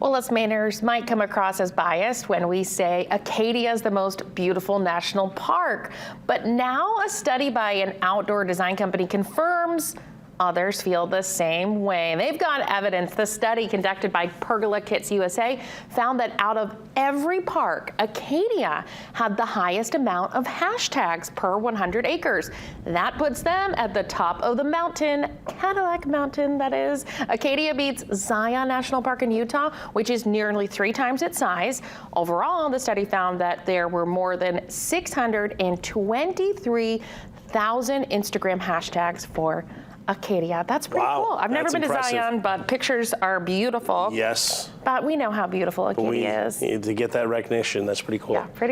Well, us Mainers might come across as biased when we say Acadia is the most beautiful national park. But now a study by an outdoor design company confirms others feel the same way. They've got evidence. The study conducted by Pergola Kits USA found that out of every park, Acadia had the highest amount of hashtags per 100 acres. That puts them at the top of the mountain, Cadillac Mountain, that is. Acadia beats Zion National Park in Utah, which is nearly 3 times its size. Overall, the study found that there were more than 623,000 Instagram hashtags for Acadia. That's pretty cool. I've never been to Zion, but pictures are beautiful. Yes. But we know how beautiful Acadia is. To get that recognition, that's pretty cool. Yeah, pretty